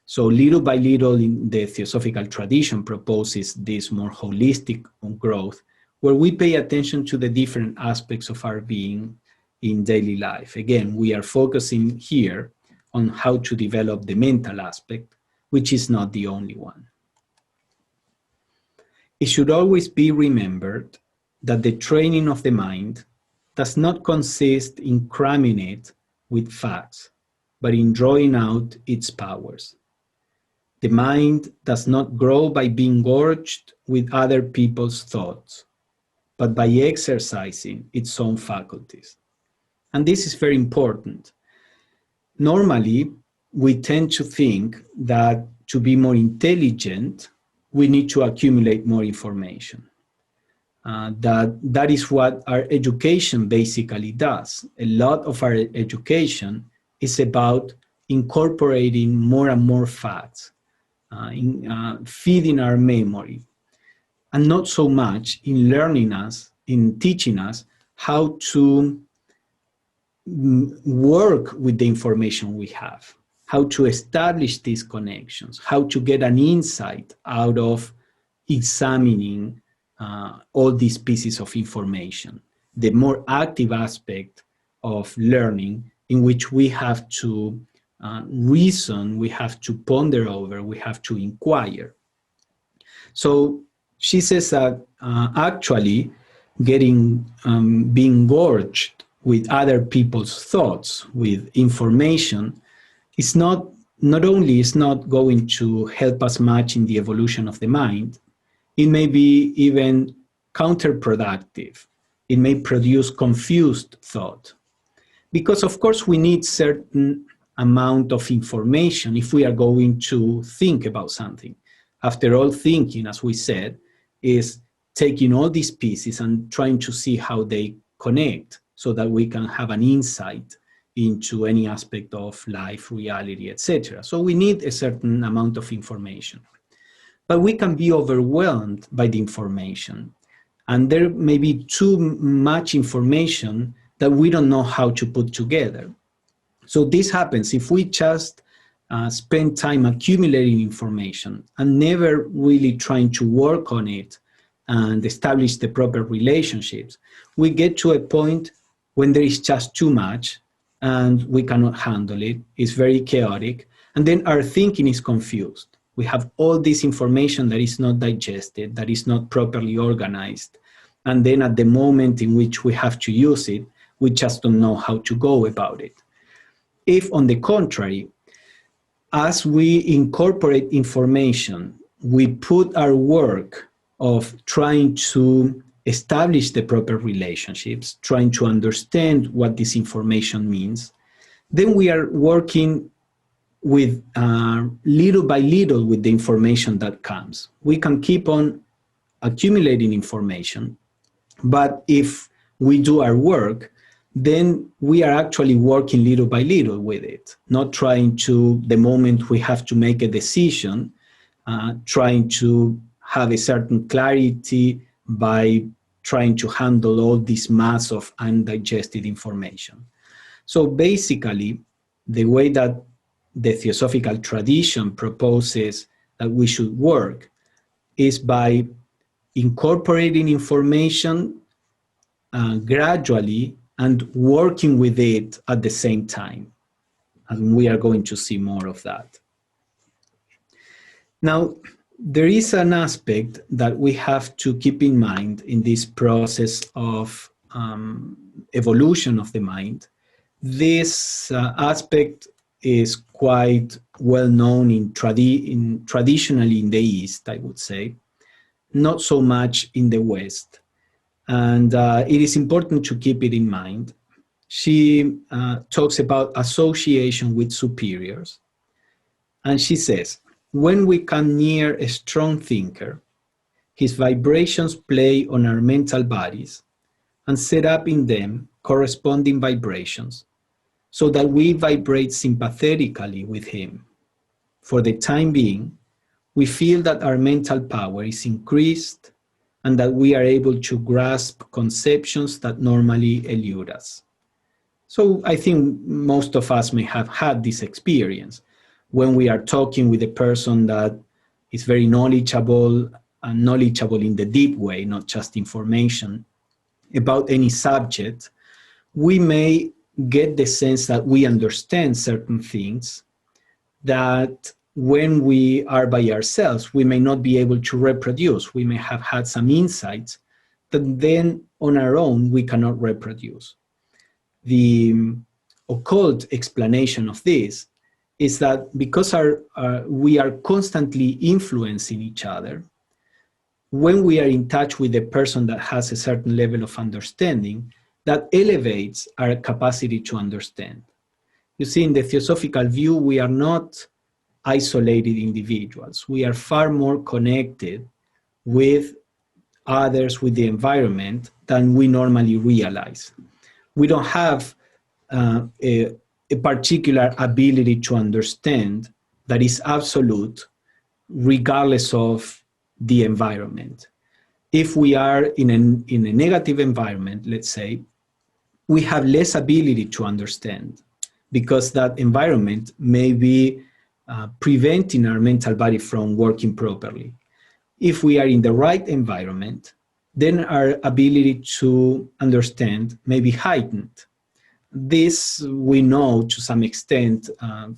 So little by little, in the Theosophical tradition proposes this more holistic growth, where we pay attention to the different aspects of our being in daily life. Again, we are focusing here on how to develop the mental aspect, which is not the only one. It should always be remembered that the training of the mind does not consist in cramming it with facts, but in drawing out its powers. The mind does not grow by being gorged with other people's thoughts, but by exercising its own faculties. And this is very important. Normally, we tend to think that to be more intelligent, we need to accumulate more information. That is what our education basically does. A lot of our education is about incorporating more and more facts, feeding our memory. and not so much in learning us, in teaching us how to work with the information we have, how to establish these connections, how to get an insight out of examining all these pieces of information. The more active aspect of learning, in which we have to reason, we have to ponder over, we have to inquire. So she says that actually being gorged with other people's thoughts, with information, is not only is not going to help us much in the evolution of the mind, it may be even counterproductive. It may produce confused thought. Because of course we need certain amount of information if we are going to think about something. After all, thinking, as we said, is taking all these pieces and trying to see how they connect so that we can have an insight into any aspect of life, reality, etc. So we need a certain amount of information. But we can be overwhelmed by the information. And there may be too much information that we don't know how to put together. So this happens if we just spend time accumulating information and never really trying to work on it and establish the proper relationships. We get to a point when there is just too much and we cannot handle it. It's very chaotic. And then our thinking is confused. We have all this information that is not digested, that is not properly organized. And then at the moment in which we have to use it, we just don't know how to go about it. If, on the contrary, as we incorporate information, we put our work of trying to establish the proper relationships, trying to understand what this information means, then we are working with little by little with the information that comes. We can keep on accumulating information, but if we do our work, then we are actually working little by little with it, not trying to, the moment we have to make a decision, trying to have a certain clarity by trying to handle all this mass of undigested information. So basically, the way that the Theosophical tradition proposes that we should work is by incorporating information gradually and working with it at the same time. And we are going to see more of that. Now, there is an aspect that we have to keep in mind in this process of evolution of the mind. This aspect is quite well known traditionally in the East, I would say, not so much in the West. And it is important to keep it in mind. She talks about association with superiors. And she says, when we come near a strong thinker, his vibrations play on our mental bodies and set up in them corresponding vibrations so that we vibrate sympathetically with him. For the time being, we feel that our mental power is increased and that we are able to grasp conceptions that normally elude us. So I think most of us may have had this experience when we are talking with a person that is very knowledgeable, and knowledgeable in the deep way, not just information, about any subject. We may get the sense that we understand certain things that when we are by ourselves, we may not be able to reproduce. We may have had some insights that then on our own, we cannot reproduce. The occult explanation of this is that because we are constantly influencing each other, when we are in touch with a person that has a certain level of understanding, that elevates our capacity to understand. You see, in the Theosophical view, we are not isolated individuals. We are far more connected with others, with the environment, than we normally realize. We don't have a particular ability to understand that is absolute, regardless of the environment. If we are in a negative environment, let's say, we have less ability to understand because that environment may be preventing our mental body from working properly. If we are in the right environment, then our ability to understand may be heightened. This we know to some extent.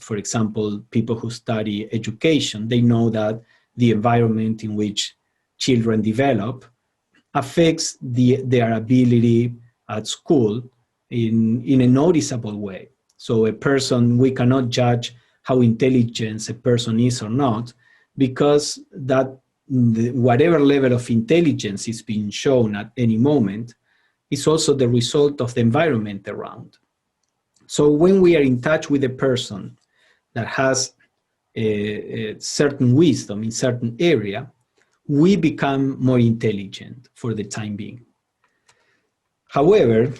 For example, people who study education, they know that the environment in which children develop affects their ability at school in a noticeable way. So a person, we cannot judge how intelligent a person is or not, because that whatever level of intelligence is being shown at any moment is also the result of the environment around. So when we are in touch with a person that has a certain wisdom in certain area, we become more intelligent for the time being. However,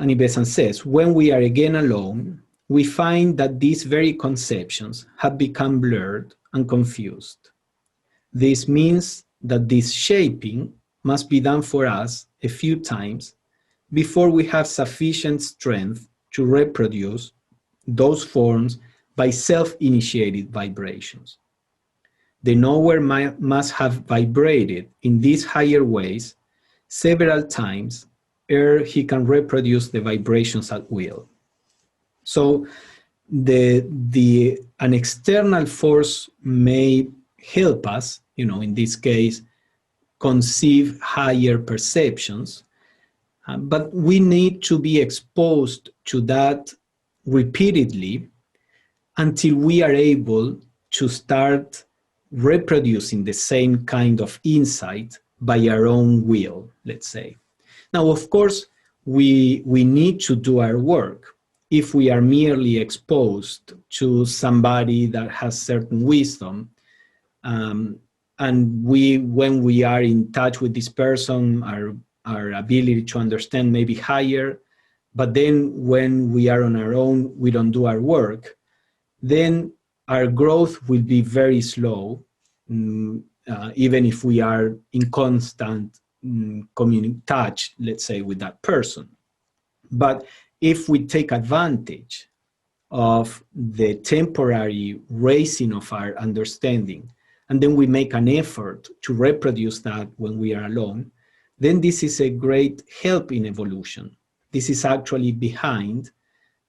Annie Besant says, when we are again alone, we find that these very conceptions have become blurred and confused. This means that this shaping must be done for us a few times before we have sufficient strength to reproduce those forms by self-initiated vibrations. The knower must have vibrated in these higher ways several times ere he can reproduce the vibrations at will. So an external force may help us, in this case, conceive higher perceptions, but we need to be exposed to that repeatedly until we are able to start reproducing the same kind of insight by our own will, let's say. Now, of course, we need to do our work. If we are merely exposed to somebody that has certain wisdom, and when we are in touch with this person, our ability to understand may be higher, but then when we are on our own, we don't do our work, then our growth will be very slow, even if we are in constant touch, let's say, with that person. But if we take advantage of the temporary raising of our understanding, and then we make an effort to reproduce that when we are alone, then this is a great help in evolution. This is actually behind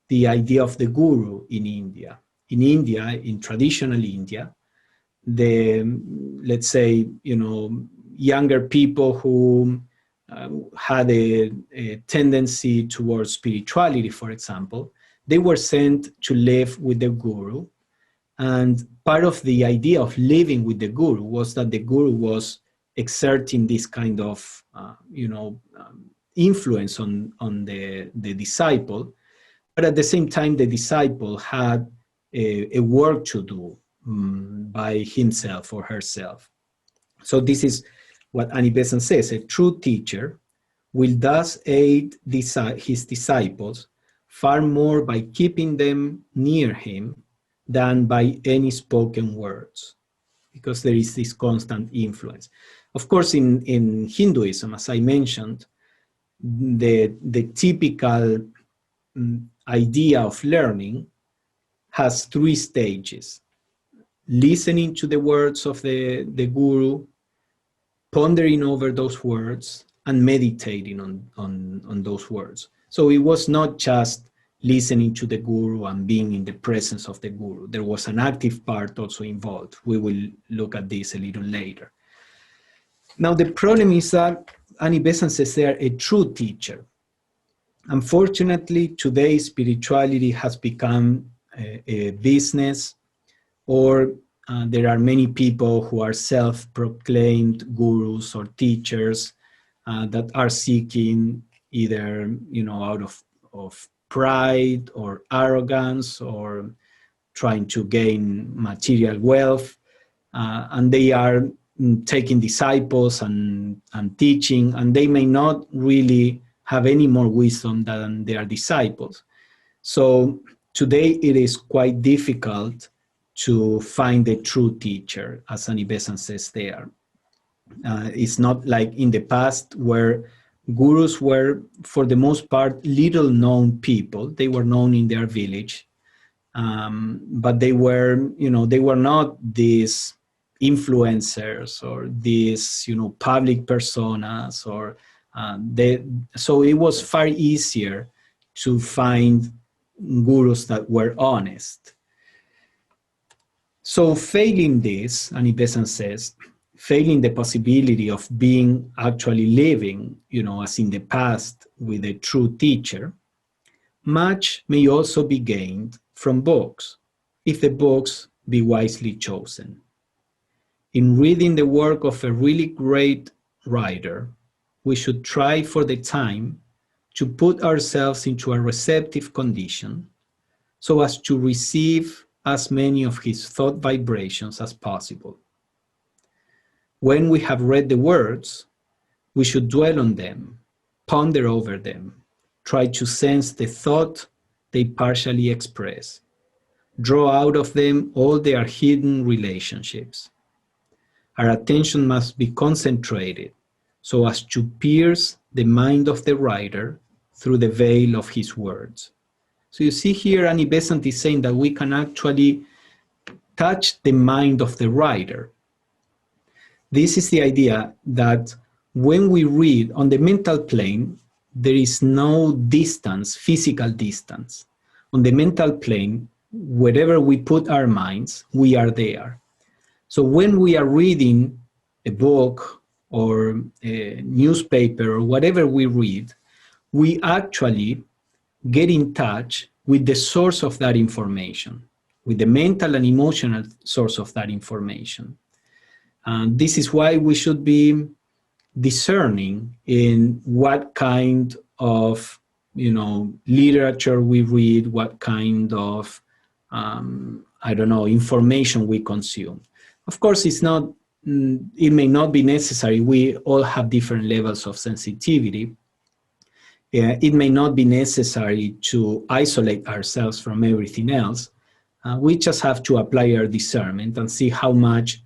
the idea of the guru in India. In India, in traditional India, let's say, younger people who had a tendency towards spirituality, for example, they were sent to live with the guru. And part of the idea of living with the guru was that the guru was exerting this kind of, influence on the disciple. But at the same time, the disciple had a work to do by himself or herself. So this is what Annie Besant says: a true teacher will thus aid his disciples far more by keeping them near him than by any spoken words, because there is this constant influence. Of course, in Hinduism, as I mentioned, the typical idea of learning has three stages: listening to the words of the guru, pondering over those words, and meditating on those words. So it was not just listening to the guru and being in the presence of the guru. There was an active part also involved. We will look at this a little later. Now, the problem is that Annie Besant says they are a true teacher. Unfortunately, today spirituality has become a business, or there are many people who are self-proclaimed gurus or teachers that are seeking either, out of pride or arrogance, or trying to gain material wealth, and they are taking disciples and teaching, and they may not really have any more wisdom than their disciples. So today it is quite difficult to find a true teacher, as Annie Besant says there. It's not like in the past where gurus were, for the most part, little known people. They were known in their village, but they were, they were not these influencers or these, public personas, or so it was far easier to find gurus that were honest. So failing this, Annie Besant says, failing the possibility of being actually living, as in the past with a true teacher, much may also be gained from books, if the books be wisely chosen. In reading the work of a really great writer, we should try for the time to put ourselves into a receptive condition so as to receive as many of his thought vibrations as possible. When we have read the words, we should dwell on them, ponder over them, try to sense the thought they partially express, draw out of them all their hidden relationships. Our attention must be concentrated so as to pierce the mind of the writer through the veil of his words. So you see here, Annie Besant is saying that we can actually touch the mind of the writer. This is the idea that when we read on the mental plane, there is no distance, physical distance. On the mental plane, wherever we put our minds, we are there. So when we are reading a book or a newspaper or whatever we read, we actually get in touch with the source of that information, with the mental and emotional source of that information. And this is why we should be discerning in what kind of, literature we read, what kind of, information we consume. Of course, it may not be necessary. We all have different levels of sensitivity. It may not be necessary to isolate ourselves from everything else. We just have to apply our discernment and see how much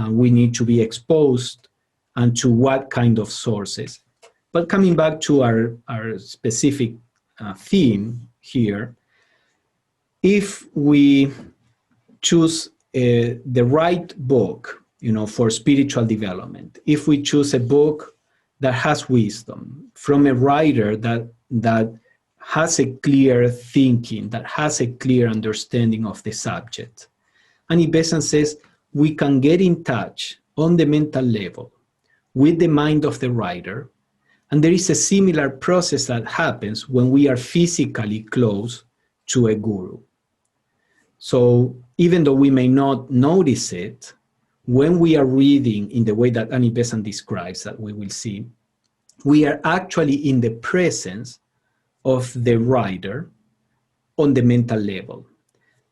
we need to be exposed and to what kind of sources. But coming back to our specific theme here, if we choose the right book, for spiritual development, if we choose a book that has wisdom from a writer that has a clear thinking, that has a clear understanding of the subject, Annie Besant says we can get in touch on the mental level with the mind of the writer, and there is a similar process that happens when we are physically close to a guru. So even though we may not notice it, when we are reading in the way that Annie Besant describes, that we will see, we are actually in the presence of the writer on the mental level.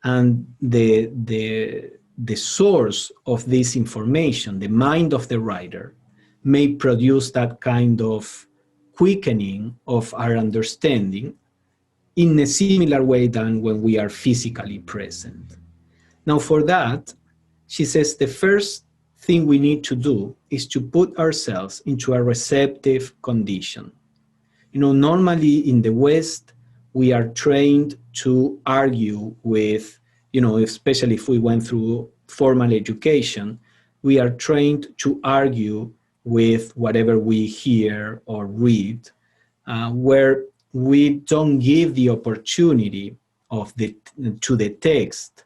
And the source of this information, the mind of the writer, may produce that kind of quickening of our understanding in a similar way than when we are physically present. Now, for that, she says the first thing we need to do is to put ourselves into a receptive condition. Normally in the West, we are trained to argue with, especially if we went through formal education, we are trained to argue with whatever we hear or read, where we don't give the opportunity to the text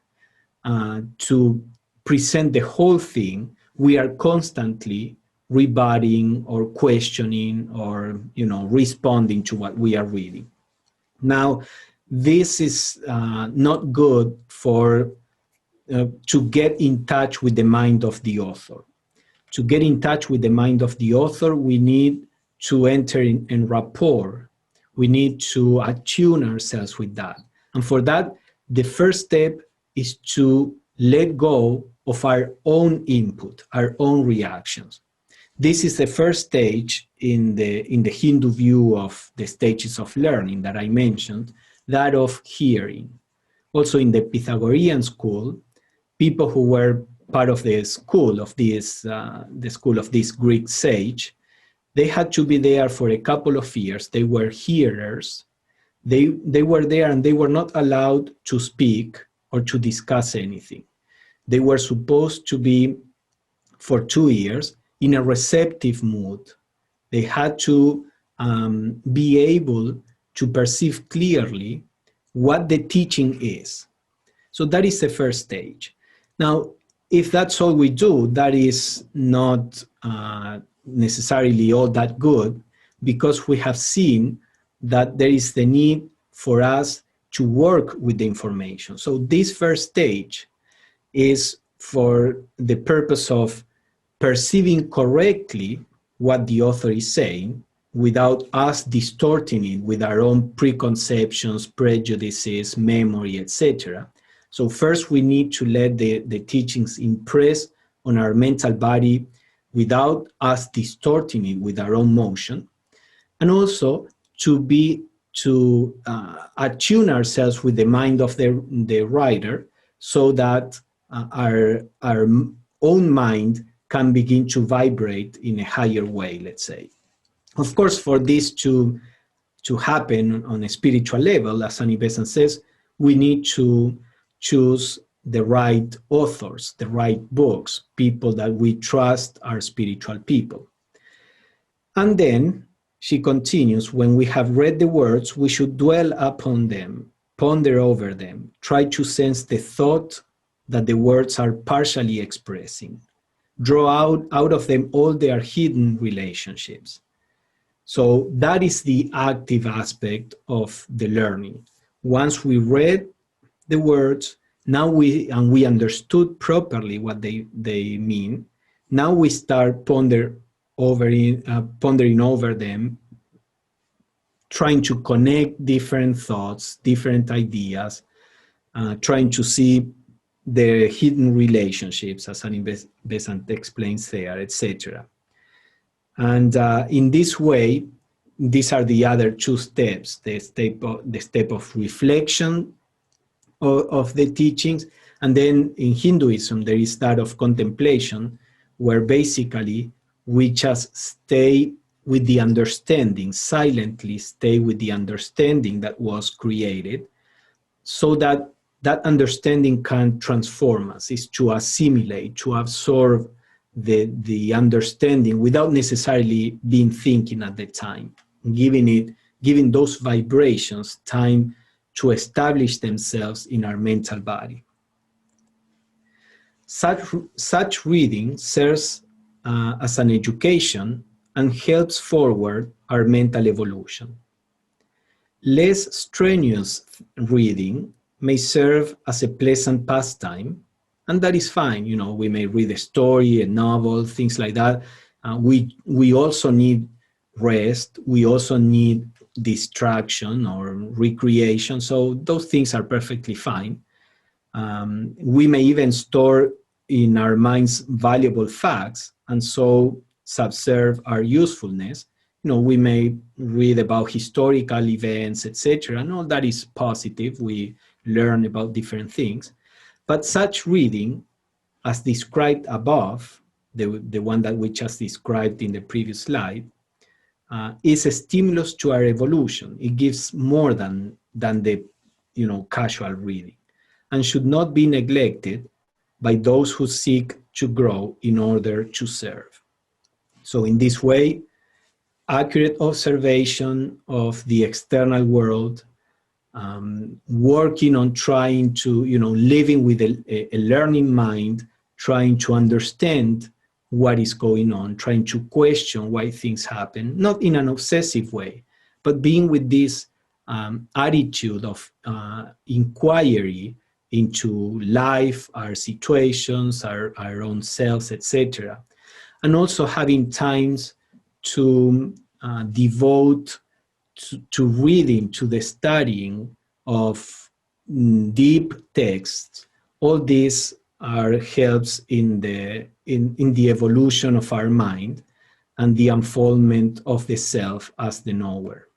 to present the whole thing. We are constantly rebutting or questioning or responding to what we are reading. Now, this is not good for to get in touch with the mind of the author. To get in touch with the mind of the author, we need to enter in rapport. We need to attune ourselves with that. And for that, the first step is to let go of our own input, our own reactions. This is the first stage in the Hindu view of the stages of learning that I mentioned, that of hearing. Also in the Pythagorean school, people who were part of the school of this Greek sage. They had to be there for a couple of years. They were hearers. They were there and they were not allowed to speak or to discuss anything. They were supposed to be for 2 years in a receptive mood. They had to be able to perceive clearly what the teaching is. So that is the first stage. Now, if that's all we do, that is not necessarily all that good, because we have seen that there is the need for us to work with the information. So this first stage is for the purpose of perceiving correctly what the author is saying without us distorting it with our own preconceptions, prejudices, memory, etc. So first we need to let the teachings impress on our mental body without us distorting it with our own motion, and also to attune ourselves with the mind of the writer, so that our own mind can begin to vibrate in a higher way, let's say. Of course, for this to happen on a spiritual level, as Annie Besant says, we need to choose the right authors, the right books, people that we trust are spiritual people. And then she continues, when we have read the words, we should dwell upon them, ponder over them, try to sense the thought that the words are partially expressing, draw out of them all their hidden relationships. So that is the active aspect of the learning. Once we read the words, now we understood properly what they mean, now we start pondering over them, trying to connect different thoughts, different ideas, trying to see the hidden relationships, as Annie Besant explains there, etc. And in this way, these are the other two steps: the step of reflection of the teachings, and then in Hinduism there is that of contemplation, where basically we just stay with the understanding, silently stay with the understanding that was created, so that that understanding can transform us, is to assimilate, to absorb the understanding without necessarily being thinking at the time, giving those vibrations time to establish themselves in our mental body. Such reading serves as an education and helps forward our mental evolution. Less strenuous reading may serve as a pleasant pastime, and that is fine. You know, we may read a story, a novel, things like that. We also need rest. We also need distraction or recreation. So those things are perfectly fine. We may even store in our minds valuable facts, and so subserve our usefulness. You know, we may read about historical events, etc., and all that is positive. We learn about different things. But such reading, as described above, the one that we just described in the previous slide, is a stimulus to our evolution. It gives more than the casual reading, and should not be neglected by those who seek to grow in order to serve. So in this way, accurate observation of the external world, working on trying to, living with a learning mind, trying to understand what is going on, trying to question why things happen, not in an obsessive way, but being with this attitude of inquiry into life, our situations, our own selves, etc. And also having times to devote to reading, to the studying of deep texts. All these are helps in the evolution of our mind and the unfoldment of the self as the knower.